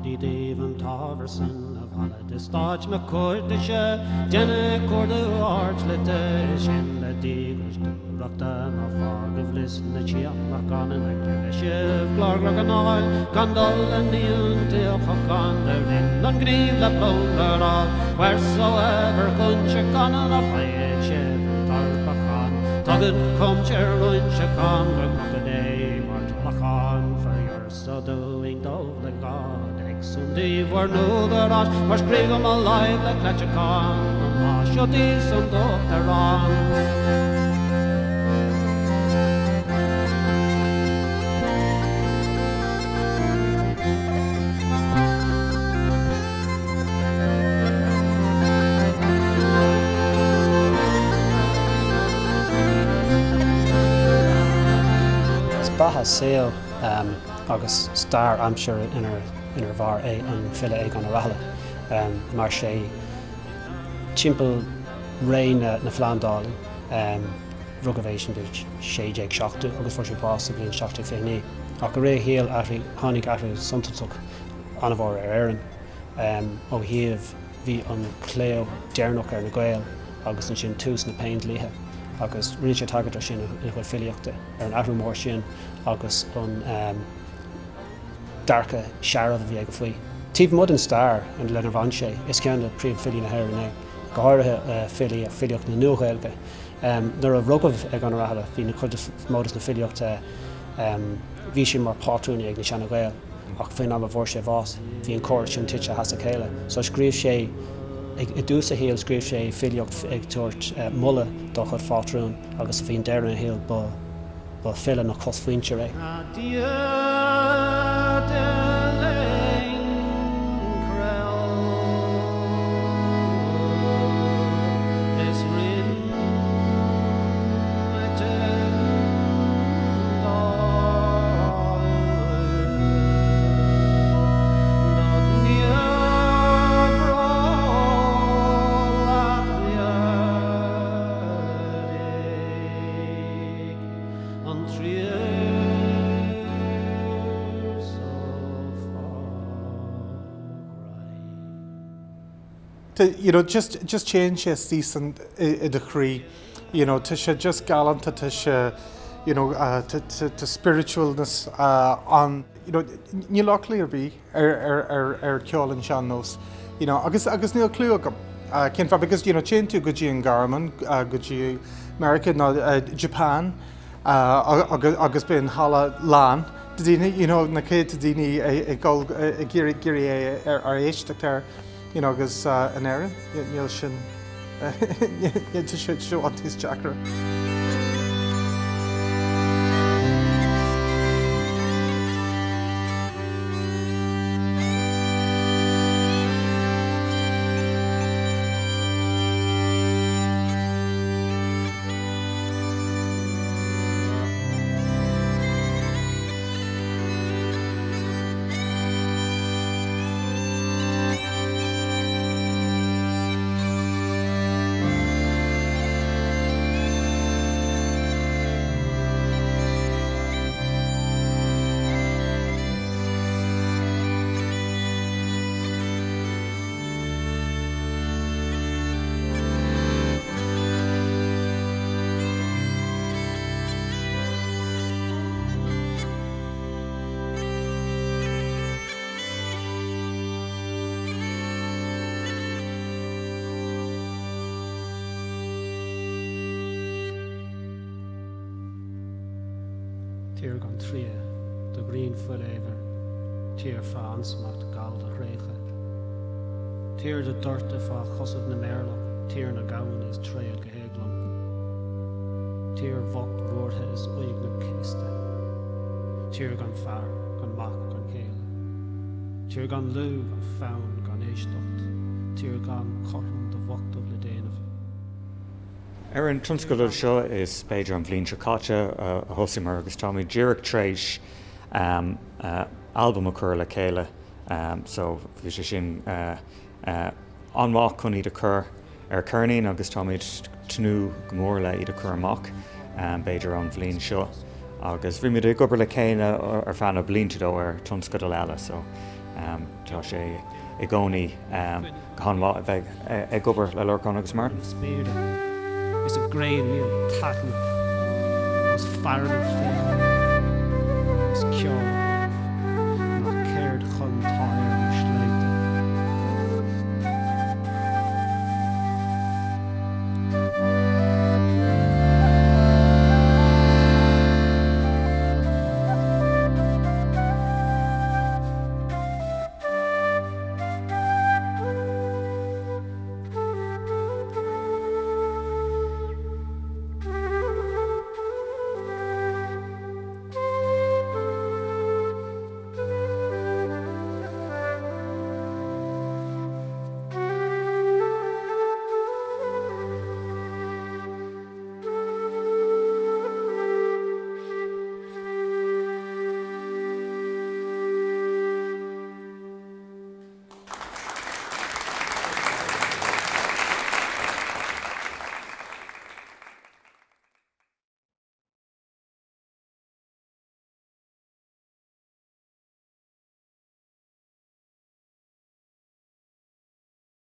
Hardy Dave and Toverson of Holiday Stodge McCourtisha, Jenna Cordu Arch Litish in the Diggers to Rugabh no fog of listen the Chiach on and a shiv, Glorglog and oil, Gondol and Neon till Hokan, the Rin, non grieve the bone, all, wheresoever Kuncha gone and a quiet shiv, Tarbachan, Tugged come Cherwin Shakan, Rugabh, Martulachan, for your so doing dove the God. Sunday war no the rush, was Grigum alive like Letchacon, and Mash your decent doctor on. Baha saol agus stair aimsir inar bhar an Aodhagáin Ó Rathaille mar sé timpeall ré na Flandálaí Rugabh sin bid 6 agus fuair sé bás blin 7 féinní ach go ré héal tháinig aithrí suntaach anna bhór hÉireann ó thaobh bhí an cléo dearnach na Gael agus an sin tús na péindlithe agus rinne sé tagad sin in chuil filíochta an ahrú mór sin agus an darcha searadh a bhí ag go faoi. Tíobh mud an stair an lenar bhain sé is ceann le príomh filí na hÉireann go háirithe filíocht na nuachailge. Nuair a Rugabh ag an Rathaille bhí na chuid módas na filíochta bhí sin mar pátrúnaí ag na seanna Gael ach faoin am a bhór sé bhás bhí an cúirt sin Thit has a chéile. So scríobh sé I dús a héal scríobh sé filíocht ag tuairt mulla do chud fátrún agus a bhíon deireadh a héal ba fila na cosfuinte ré. Just change yes decent I decree, to just gallant to to spiritualness on ní lochlaí be ceol and seannos, agus níl clú agam cén fa because chain tú go dtí an Garman go dtí America no Japan agus ben hala lán dine na cé dine géirí ar éisteachtar agus an éireann níl sin seo antíos Jackra. Tír gan tria, do green forever, tír fa ansmat gal de chréige. Tír de dorte fa chosad na merlach, tír na gawan is tread geheglum. Tír vocht woordhe is oig na kiste. Tír gan far, gan mach, gan chéile. Tír gan lu, gan faun, gan éistocht. Tír gan chorn de vocht of le déanamh. An tunscoil seo is beidir an bhblin seáte a thosaimar agus táid díreach tréis album a chur le chéile, so bhí sé sin anmhaith chun iad a chur ar cearnaín agus táid tnú go mór le iad a chur amach beidir an bhblin seo. Agus bhí muid ag gobar le chéine ar fanna blionntadó ar tunscoil eile, so tá sé I gcónaí chunmá bheith ag gobar le leorcán agus mar. Spéir is a gréir níl tatan os fearn